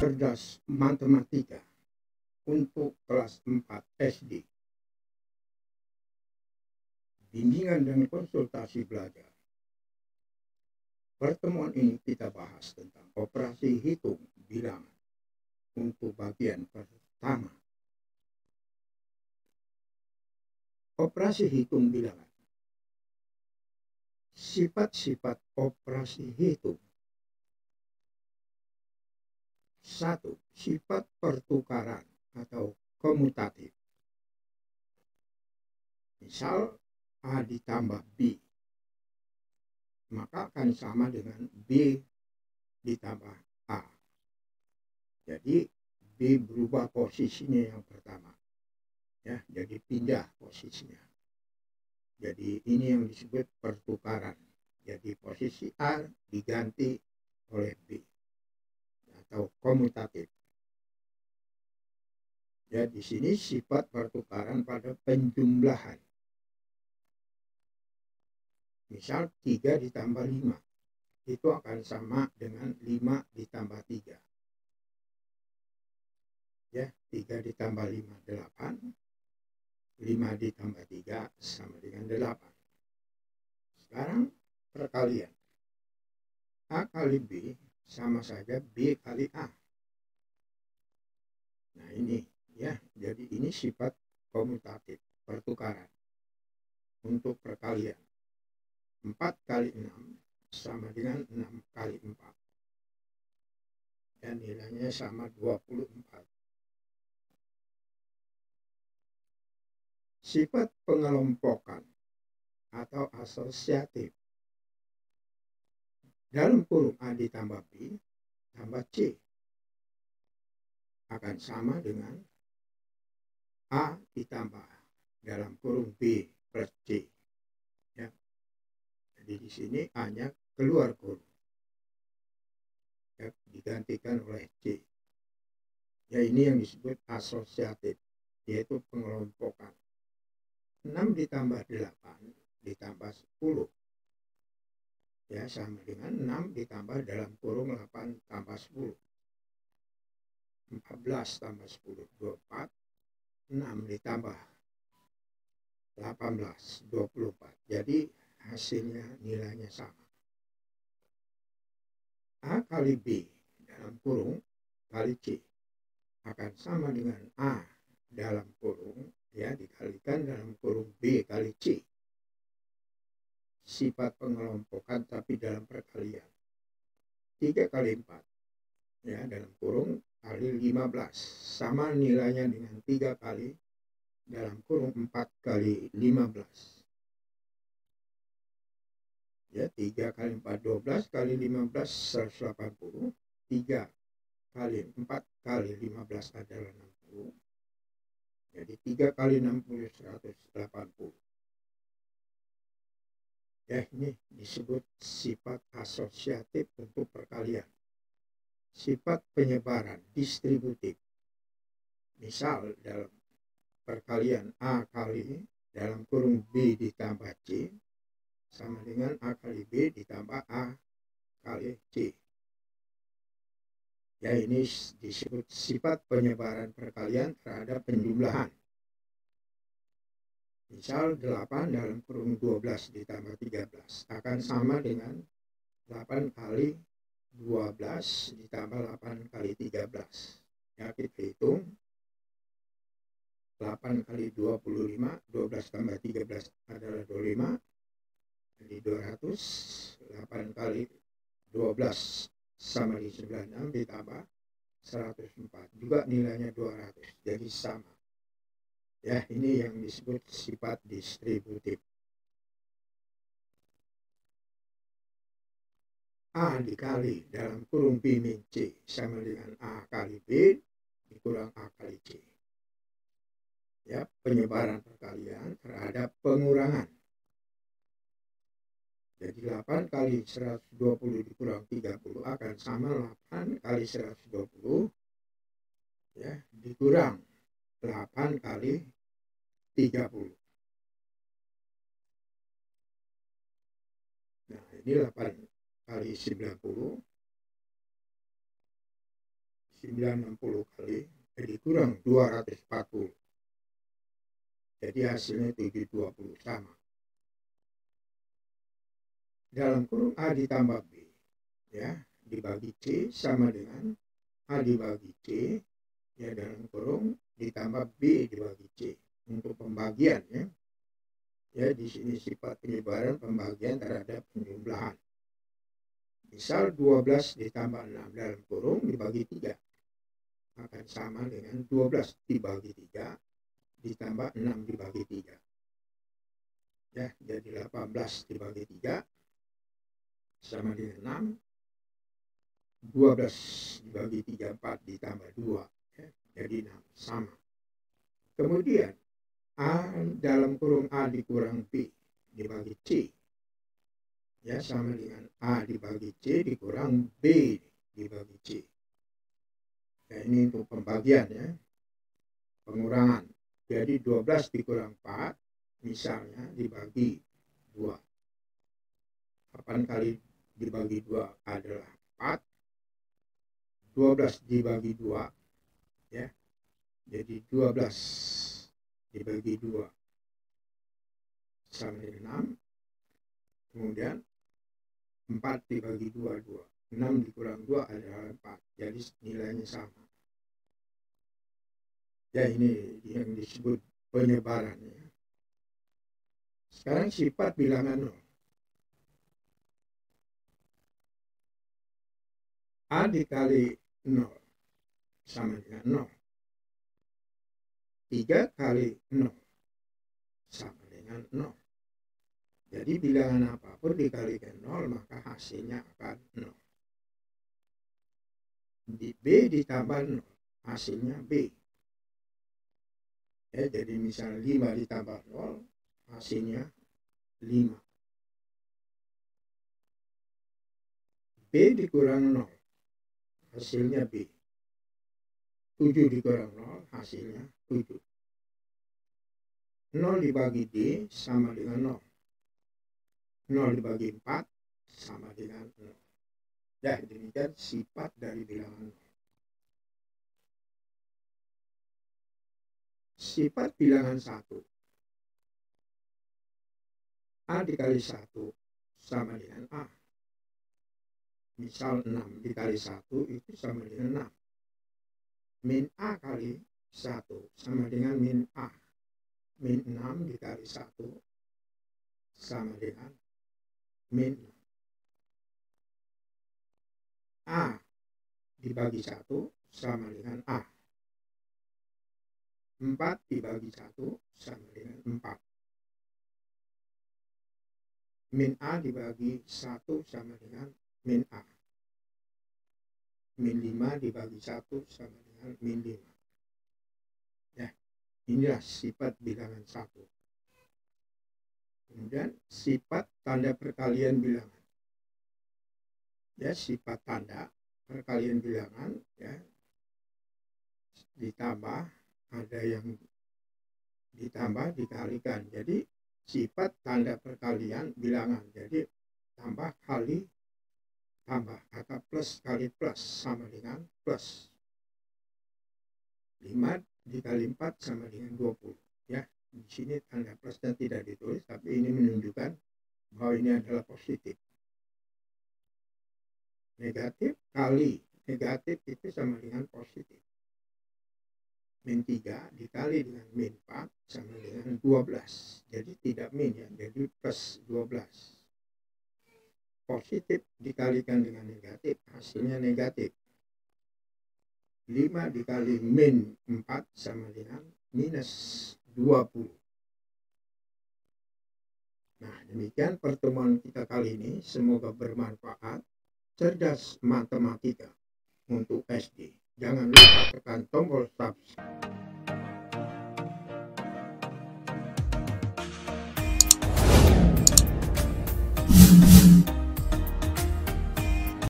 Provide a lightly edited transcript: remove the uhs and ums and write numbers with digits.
Cerdas Matematika untuk kelas 4 SD. Bimbingan dan konsultasi belajar. Pertemuan ini kita bahas tentang operasi hitung bilangan untuk bagian pertama. Operasi hitung bilangan. Sifat-sifat operasi hitung. 1. Sifat pertukaran atau komutatif. Misal A ditambah B, maka akan sama dengan B ditambah A. Jadi B berubah posisinya yang pertama, ya, jadi pindah posisinya. Jadi ini yang disebut pertukaran. Jadi posisi A diganti oleh B atau komutatif. Ya, di sini sifat pertukaran pada penjumlahan. Misal 3 ditambah 5 itu akan sama dengan 5 ditambah 3. Ya, 3 ditambah 5 8. 5 ditambah 3 sama dengan 8. Sekarang perkalian. A kali B sama saja B kali A. Nah ini ya, jadi ini sifat komutatif, pertukaran untuk perkalian. 4 kali 6 sama dengan 6 kali 4. Dan nilainya sama 24. Sifat pengelompokan atau asosiatif. Dalam kurung A ditambah B tambah C akan sama dengan A ditambah dalam kurung B plus C. Ya. Jadi di sini A-nya keluar kurung, ya, digantikan oleh C. Ya, ini yang disebut asosiatif, yaitu pengelompokan. 6 ditambah 8 ditambah 10. Ya, sama dengan 6 ditambah dalam kurung 8 tambah 10. 14 tambah 10, 24. 6 ditambah 18, 24. Jadi hasilnya nilainya sama. A kali B dalam kurung kali C akan sama dengan A dalam kurung, ya, dikalikan dalam kurung B kali C. Sifat pengelompokan tapi dalam perkalian. 3 kali 4, ya, dalam kurung kali 15 sama nilainya dengan 3 kali dalam kurung 4 kali 15. Ya, 3 kali 4 12 kali 15 180. 3 kali 4 kali 15 adalah 60. Jadi 3 kali 60 180. Ya, ini disebut sifat asosiatif untuk perkalian. Sifat penyebaran distributif. Misal dalam perkalian A kali dalam kurung B ditambah C sama dengan A kali B ditambah A kali C. Ya, ini disebut sifat penyebaran perkalian terhadap penjumlahan. Misal 8 dalam kurung 12 ditambah 13 akan sama dengan 8 kali 12 ditambah 8 kali 13. Ya, kita hitung 8 kali 25, 12 tambah 13 adalah 25. Jadi 200, 8 kali 12 sama di 96 ditambah 104. Juga nilainya 200, jadi sama. Ya, ini yang disebut sifat distributif. A dikali dalam kurung B min C sama dengan A kali B dikurang A kali C. Ya, penyebaran perkalian terhadap pengurangan. Jadi 8 kali 120 dikurang 30 akan sama 8 kali 120, ya, dikurang 8 kali 30. Nah, ini 8 kali 90 960 kali dikurang 240. Jadi hasilnya 720 sama. Dalam kurung A ditambah B ya dibagi C sama dengan A dibagi C ya dalam kurung ditambah B dibagi C. Untuk pembagian ya di sini sifat penyebaran pembagian terhadap penjumlahan. Misal 12 ditambah 6 dalam kurung dibagi 3 akan sama dengan 12 dibagi 3 ditambah 6 dibagi 3 ya jadi 18 dibagi 3 sama dengan 6. 12 dibagi 3 4 ditambah 2 ya, jadi 6 sama. Kemudian A dalam kurung A dikurang B dibagi C ya sama dengan A dibagi C dikurang B dibagi C. Nah ini untuk pembagian ya pengurangan. Jadi 12 dikurang 4 misalnya dibagi 2. 8 kali dibagi 2 adalah 4. 12 dibagi 2 ya. Jadi 12 dibagi 2 sama dengan 6. Kemudian 4 dibagi 2 2. 6 dikurang 2 adalah 4. Jadi nilainya sama. Ya ini yang disebut penyebaran ya. Sekarang sifat bilangan 0. A dikali 0 sama dengan 0. 3 kali 0 sama dengan 0. Jadi bilangan apapun dikalikan 0 maka hasilnya akan 0. Di B ditambah 0 hasilnya B. Ya, jadi misal 5 ditambah 0 hasilnya 5. B dikurang 0 hasilnya B. 7 dikurang 0 hasilnya 7. 0 dibagi D sama dengan 0. 0 dibagi 4 sama dengan 0. Ya demikian sifat dari bilangan 0. Sifat bilangan 1. A dikali 1 sama dengan A. Misal 6 dikali 1 itu sama dengan 6. Min A kali 1 sama dengan min A. Min 6 dikali 1 sama dengan min 6. A dibagi 1 sama dengan A. 4 dibagi 1 sama dengan 4. Min A dibagi 1 sama dengan min A. Min 5 dibagi 1 sama dengan min 5. Ya, inilah sifat bilangan 1. Kemudian sifat tanda perkalian bilangan. Ya, sifat tanda perkalian bilangan ya ditambah ada yang ditambah dikalikan. Jadi sifat tanda perkalian bilangan. Jadi tambah kali tambah atau plus kali plus sama dengan plus. 5 dikali 4 sama dengan 20. Ya, di sini tanda plusnya tidak ditulis, tapi ini menunjukkan bahwa ini adalah positif. Negatif kali negatif itu sama dengan positif. Min 3 dikali dengan min 4 sama dengan 12. Jadi tidak min ya, jadi plus 12. Positif dikalikan dengan negatif, hasilnya negatif. 5 dikali min 4 sama dengan minus 20. Nah, demikian pertemuan kita kali ini. Semoga bermanfaat. Cerdas matematika untuk SD. Jangan lupa tekan tombol subscribe.